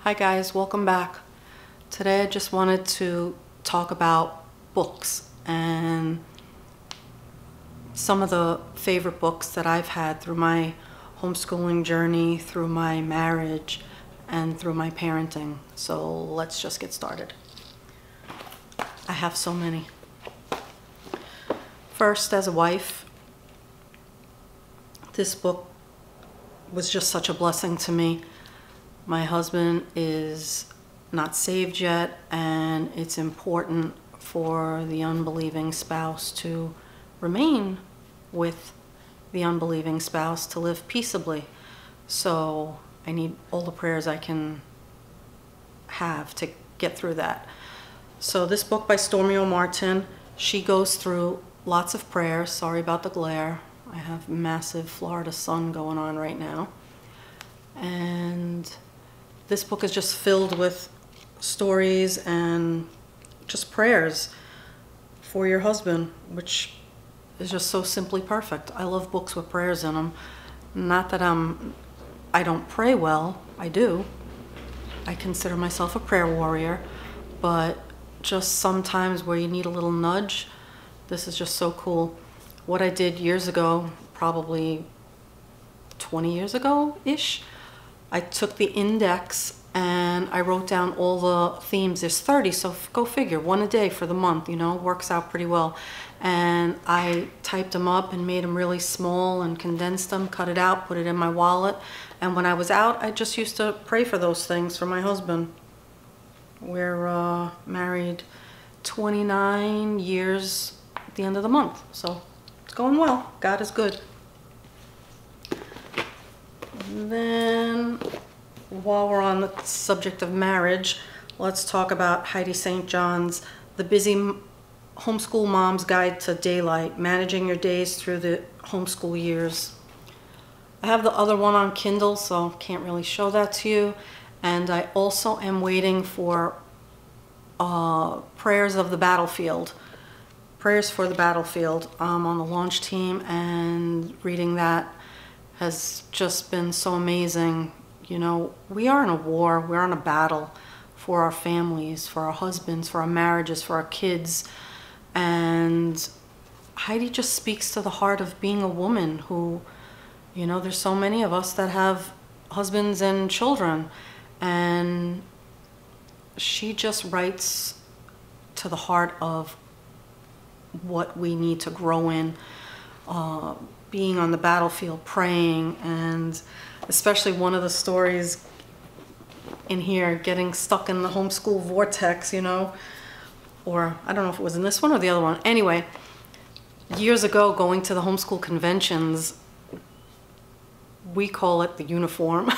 Hi guys, welcome back. Today I just wanted to talk about books and some of the favorite books that I've had through my homeschooling journey, through my marriage, and through my parenting. So let's just get started. I have so many. First, as a wife, this book was just such a blessing to me. My husband is not saved yet, and it's important for the unbelieving spouse to remain with the unbelieving spouse to live peaceably. So I need all the prayers I can have to get through that. So this book by Stormy O'Martin, she goes through lots of prayers. Sorry about the glare. I have massive Florida sun going on right now. And this book is just filled with stories and just prayers for your husband, which is just so simply perfect. I love books with prayers in them. Not that I don't pray well. I do. I consider myself a prayer warrior, but just sometimes where you need a little nudge, this is just so cool. What I did years ago, probably 20 years ago-ish, I took the index and I wrote down all the themes. There's 30, so go figure, one a day for the month, you know, works out pretty well. And I typed them up and made them really small and condensed them, cut it out, put it in my wallet. And when I was out, I just used to pray for those things for my husband. We're married 29 years at the end of the month, so it's going well. God is good. Then, while we're on the subject of marriage, let's talk about Heidi St. John's The Busy Homeschool Mom's Guide to Daylight, Managing Your Days Through the Homeschool Years. I have the other one on Kindle, so can't really show that to you. And I also am waiting for Prayers of the Battlefield. Prayers for the Battlefield. I'm on the launch team, and reading that has just been so amazing. You know, we are in a war, we're in a battle for our families, for our husbands, for our marriages, for our kids. And Heidi just speaks to the heart of being a woman who, you know, there's so many of us that have husbands and children. And she just writes to the heart of what we need to grow in. Being on the battlefield, praying, and especially one of the stories in here, getting stuck in the homeschool vortex, you know, or I don't know if it was in this one or the other one. Anyway, years ago, going to the homeschool conventions, we call it the uniform.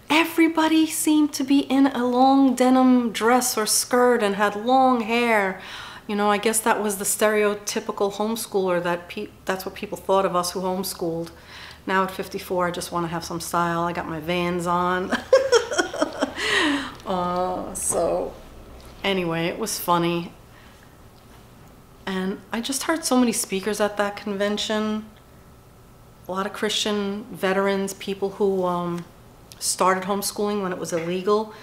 Everybody seemed to be in a long denim dress or skirt and had long hair. You know, I guess that was the stereotypical homeschooler, that's what people thought of us who homeschooled. Now at 54, I just want to have some style. I got my Vans on. So anyway, it was funny. And I just heard so many speakers at that convention. A lot of Christian veterans, people who started homeschooling when it was illegal.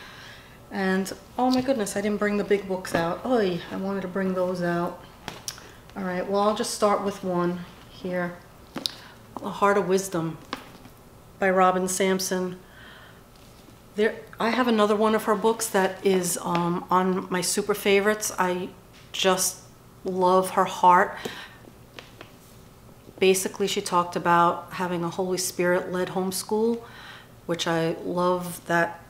And oh my goodness, I didn't bring the big books out. Oy, I wanted to bring those out. All right, well, I'll just start with one here. The Heart of Wisdom by Robin Sampson. I have another one of her books that is on my super favorites. I just love her heart. Basically, she talked about having a Holy Spirit-led homeschool, which I love that.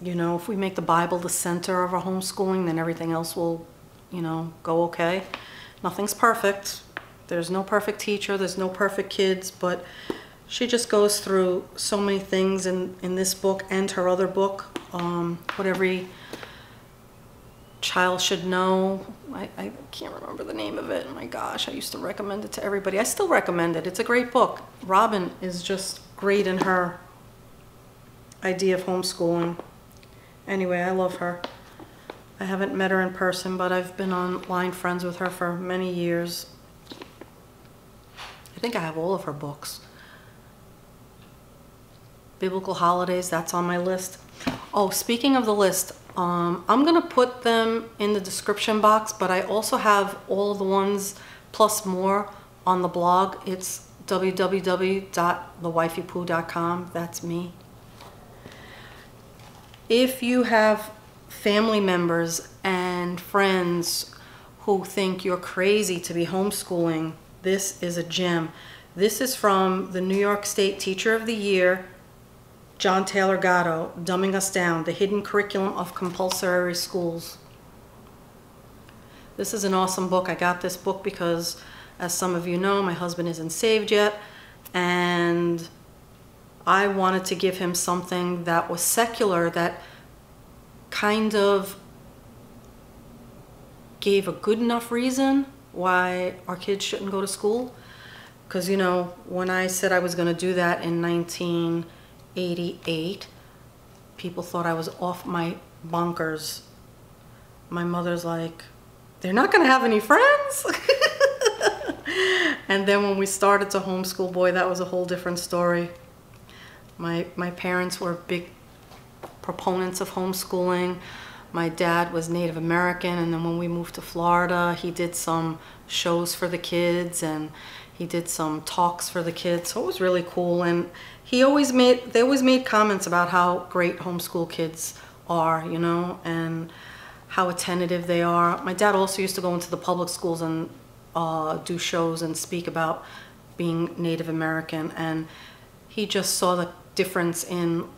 You know, if we make the Bible the center of our homeschooling, then everything else will, you know, go okay. Nothing's perfect. There's no perfect teacher. There's no perfect kids. But she just goes through so many things in this book and her other book, what every child should know. I can't remember the name of it. My gosh, I used to recommend it to everybody. I still recommend it. It's a great book. Robin is just great in her idea of homeschooling. Anyway, I love her. I haven't met her in person, but I've been online friends with her for many years. I think I have all of her books. biblical holidays, that's on my list. Oh, speaking of the list, I'm gonna put them in the description box, but I also have all the ones plus more on the blog. It's www.thewifeypoo.com. That's me. If you have family members and friends who think you're crazy to be homeschooling, this is a gem. This is from the New York State Teacher of the Year, John Taylor Gatto, Dumbing Us Down, The Hidden Curriculum of Compulsory Schools. This is an awesome book. I got this book because, as some of you know, my husband isn't saved yet, and I wanted to give him something that was secular, that kind of gave a good enough reason why our kids shouldn't go to school. Because, you know, when I said I was going to do that in 1988, people thought I was off my bonkers. My mother's like, they're not going to have any friends? And then when we started to homeschool, boy, that was a whole different story. My parents were big proponents of homeschooling. My dad was Native American, and then when we moved to Florida, he did some shows for the kids, and he did some talks for the kids, so it was really cool. And they always made comments about how great homeschool kids are, you know, and how attentive they are. My dad also used to go into the public schools and do shows and speak about being Native American, and he just saw the difference in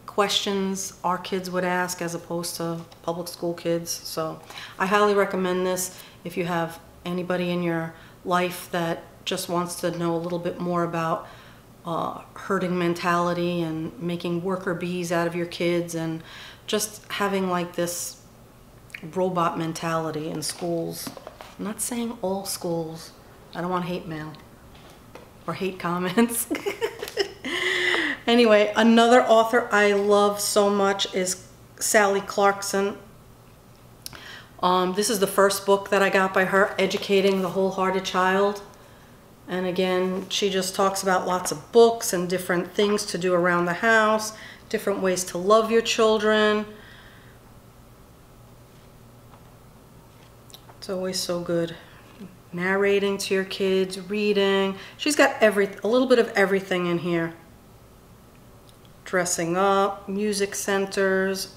questions our kids would ask as opposed to public school kids. So I highly recommend this if you have anybody in your life that just wants to know a little bit more about herding mentality and making worker bees out of your kids, and just having like this robot mentality in schools. I'm not saying all schools. I don't want hate mail or hate comments. Anyway, another author I love so much is Sally Clarkson. This is the first book that I got by her, Educating the Wholehearted Child. And again, she just talks about lots of books and different things to do around the house, different ways to love your children. It's always so good. Narrating to your kids, reading. She's got a little bit of everything in here. Dressing up, music centers.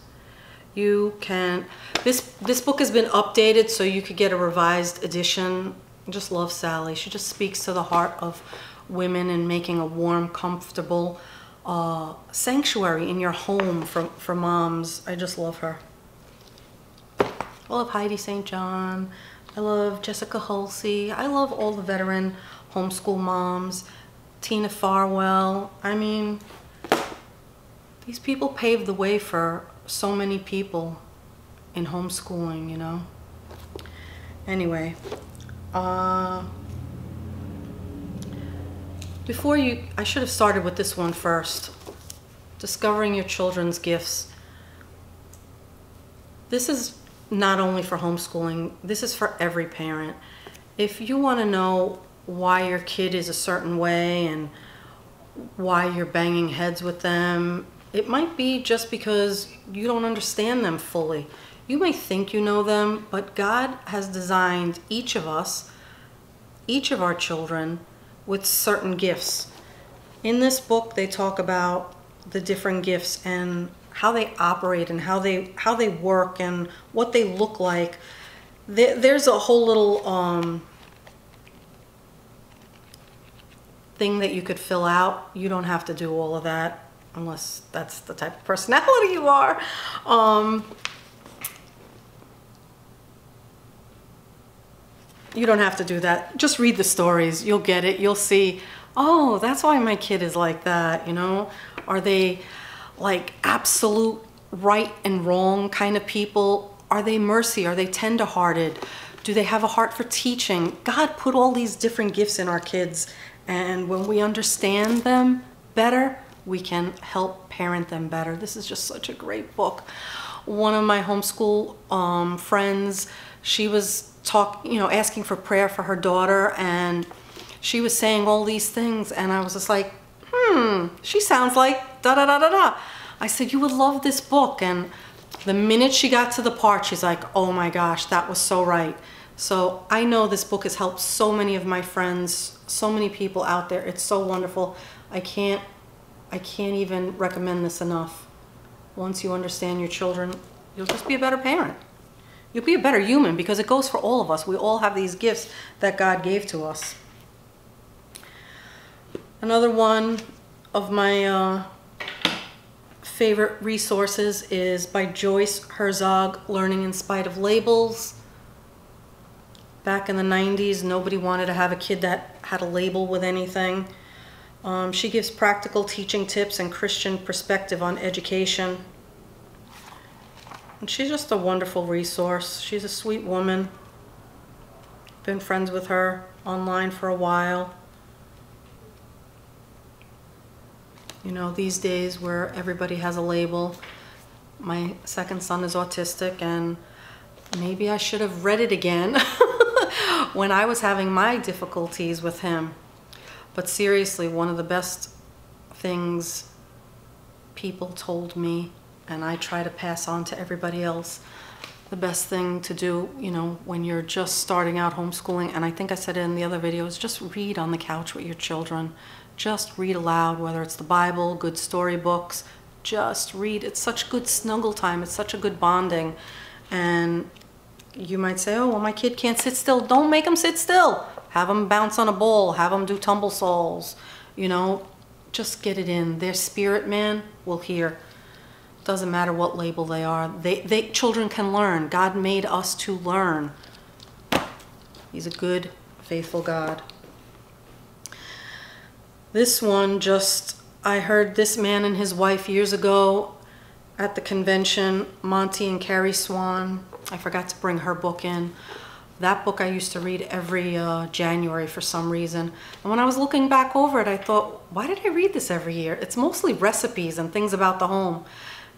You can, this book has been updated so you could get a revised edition. I just love Sally. She just speaks to the heart of women and making a warm, comfortable sanctuary in your home for moms. I just love her. I love Heidi St. John. I love Jessica Hulsey. I love all the veteran homeschool moms. Tina Farwell. I mean, these people paved the way for so many people in homeschooling, you know. Anyway, I should have started with this one first. Discovering your children's gifts. This is not only for homeschooling, this is for every parent. If you want to know why your kid is a certain way and why you're banging heads with them, it might be just because you don't understand them fully. You may think you know them, but God has designed each of us, each of our children, with certain gifts. In this book, they talk about the different gifts and how they operate and how they work and what they look like. There's a whole little thing that you could fill out. You don't have to do all of that unless that's the type of personality you are. You don't have to do that. Just read the stories. You'll get it. You'll see, oh, that's why my kid is like that, you know? Are they like absolute right and wrong kind of people? Are they mercy? Are they tender-hearted? Do they have a heart for teaching? God put all these different gifts in our kids, and when we understand them better, we can help parent them better. This is just such a great book. One of my homeschool friends, she was asking for prayer for her daughter, and she was saying all these things, and I was just like, she sounds like da da da da da. I said, you would love this book. And the minute she got to the part, she's like, oh my gosh, that was so right. So I know this book has helped so many of my friends, so many people out there. It's so wonderful. I can't even recommend this enough. Once you understand your children, you'll just be a better parent. You'll be a better human, because it goes for all of us. We all have these gifts that God gave to us. Another one of my favorite resources is by Joyce Herzog, Learning in Spite of Labels. Back in the 90s, nobody wanted to have a kid that had a label with anything. She gives practical teaching tips and Christian perspective on education. And she's just a wonderful resource. She's a sweet woman. Been friends with her online for a while. You know, these days where everybody has a label, my second son is autistic, and maybe I should have read it again when I was having my difficulties with him. But seriously, one of the best things people told me, and I try to pass on to everybody else, the best thing to do, you know, when you're just starting out homeschooling, and I think I said it in the other video, is just read on the couch with your children. Just read aloud, whether it's the Bible, good storybooks, just read. It's such good snuggle time. It's such a good bonding. And you might say, oh, well, my kid can't sit still. Don't make them sit still. Have them bounce on a ball. Have them do tumble sauls. You know, just get it in. Their spirit man will hear. Doesn't matter what label they are. Children can learn. God made us to learn. He's a good, faithful God. This one I heard this man and his wife years ago at the convention, Monty and Carrie Swan. I forgot to bring her book in. That book I used to read every January for some reason. And when I was looking back over it, I thought, why did I read this every year? It's mostly recipes and things about the home.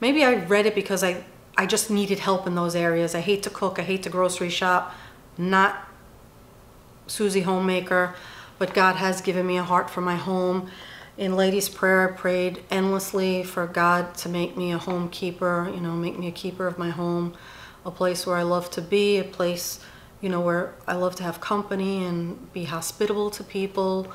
Maybe I read it because I just needed help in those areas. I hate to cook, I hate to grocery shop, not Susie Homemaker. But God has given me a heart for my home. In Ladies' Prayer, I prayed endlessly for God to make me a home keeper, you know, make me a keeper of my home, a place where I love to be, a place, you know, where I love to have company and be hospitable to people,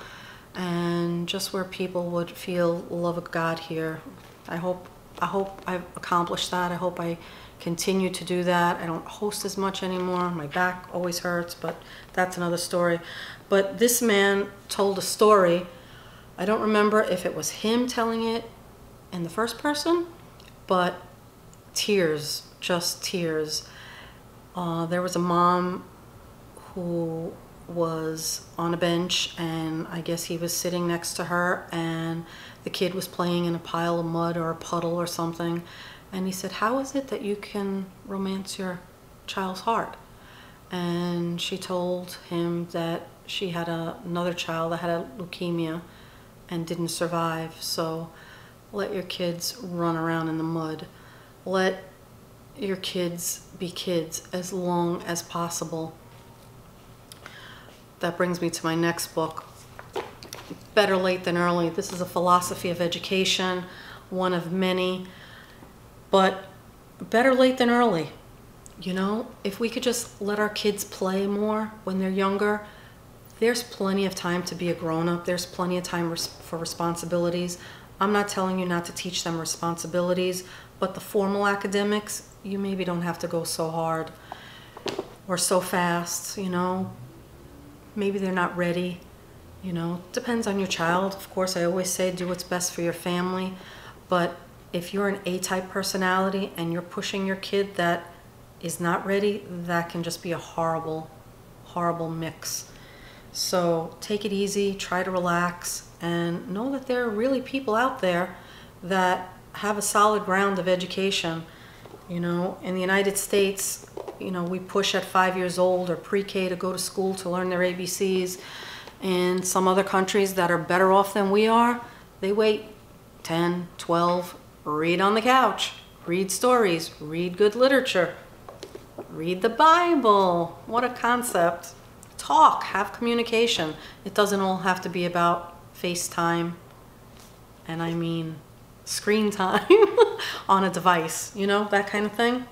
and just where people would feel the love of God here. I hope I've accomplished that. I hope I continue to do that. I don't host as much anymore. My back always hurts, but that's another story. But this man told a story. I don't remember if it was him telling it in the first person, but tears, just tears. There was a mom who was on a bench, and I guess he was sitting next to her, and the kid was playing in a pile of mud or a puddle or something. And he said, how is it that you can romance your child's heart? And she told him that she had another child that had a leukemia and didn't survive. So let your kids run around in the mud. Let your kids be kids as long as possible. That brings me to my next book, Better Late Than Early. This is a philosophy of education, one of many, but better late than early. You know, if we could just let our kids play more when they're younger, there's plenty of time to be a grown-up. There's plenty of time for responsibilities. I'm not telling you not to teach them responsibilities, but the formal academics, you maybe don't have to go so hard or so fast, you know. Maybe they're not ready, you know. Depends on your child. Of course, I always say do what's best for your family, but if you're an A-type personality and you're pushing your kid that is not ready, that can just be a horrible, horrible mix. So take it easy, try to relax, and know that there are really people out there that have a solid ground of education. You know, in the United States, you know, we push at 5 years old or pre-K to go to school to learn their ABCs. In some other countries that are better off than we are, they wait 10, 12, read on the couch, read stories, read good literature, read the Bible. What a concept. Talk, have communication. It doesn't all have to be about FaceTime. and I mean screen time on a device, you know, that kind of thing.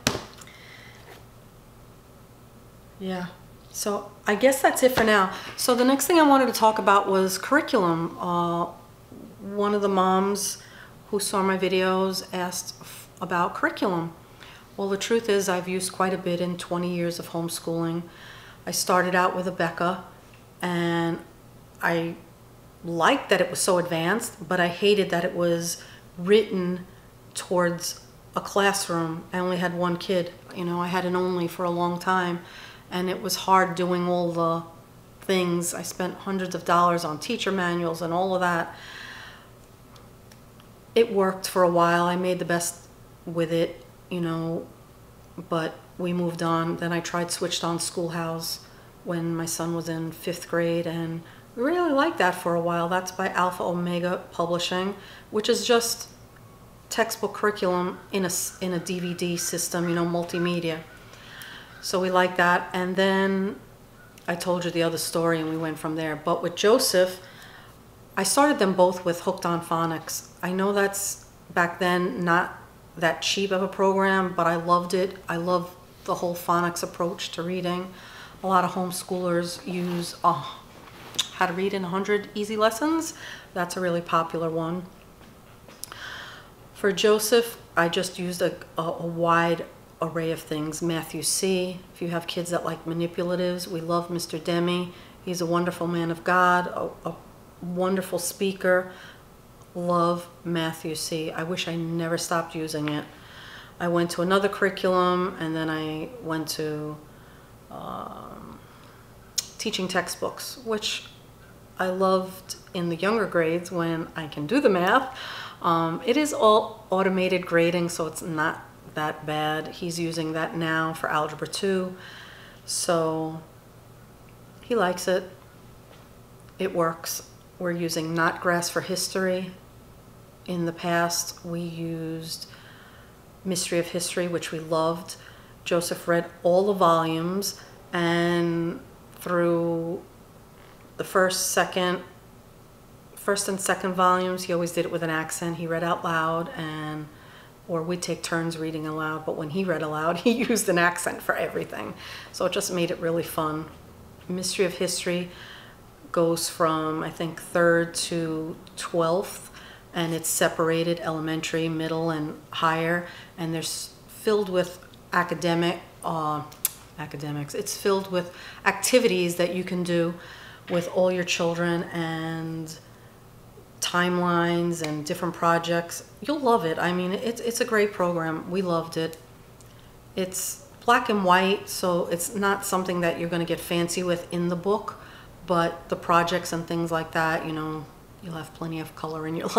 Yeah, so I guess that's it for now. So the next thing I wanted to talk about was curriculum. One of the moms who saw my videos asked about curriculum. Well, the truth is I've used quite a bit in 20 years of homeschooling. I started out with Abeka, and I liked that it was so advanced, but I hated that it was written towards a classroom. I only had one kid. You know, I had an only for a long time, and it was hard doing all the things. I spent hundreds of dollars on teacher manuals and all of that. It worked for a while. I made the best with it, you know, but we moved on. Then I switched on Schoolhouse when my son was in 5th grade, and we really liked that for a while. That's by Alpha Omega Publishing, which is just textbook curriculum in a DVD system, you know, multimedia. So we like that. And then I told you the other story, and we went from there. But with Joseph, I started them both with Hooked on Phonics. I know that's back then not that cheap of a program, but I loved it. I love the whole phonics approach to reading. A lot of homeschoolers use How to Read in 100 Easy Lessons. That's a really popular one. For Joseph, I just used a wide array of things. Matthew C. If you have kids that like manipulatives, we love Mr. Demi. He's a wonderful man of God, a wonderful speaker. Love Matthew C. I wish I never stopped using it. I went to another curriculum, and then I went to teaching textbooks, which I loved in the younger grades when I can do the math. It is all automated grading, so it's not that bad. He's using that now for Algebra 2, so he likes it. It works. We're using Not Grass for history. In the past, we used Mystery of History, which we loved. Joseph read all the volumes, and through the first and second volumes, he always did it with an accent. He read out loud, or we'd take turns reading aloud, but when he read aloud, he used an accent for everything. So it just made it really fun. Mystery of History goes from, I think, 3rd to 12th, and it's separated elementary, middle, and higher, and there's filled with academics. It's filled with activities that you can do with all your children, and timelines and different projects. You'll love it. I mean, it's a great program. We loved it. It's black and white, so it's not something that you're going to get fancy with in the book, but the projects and things like that, you know, you'll have plenty of color in your life.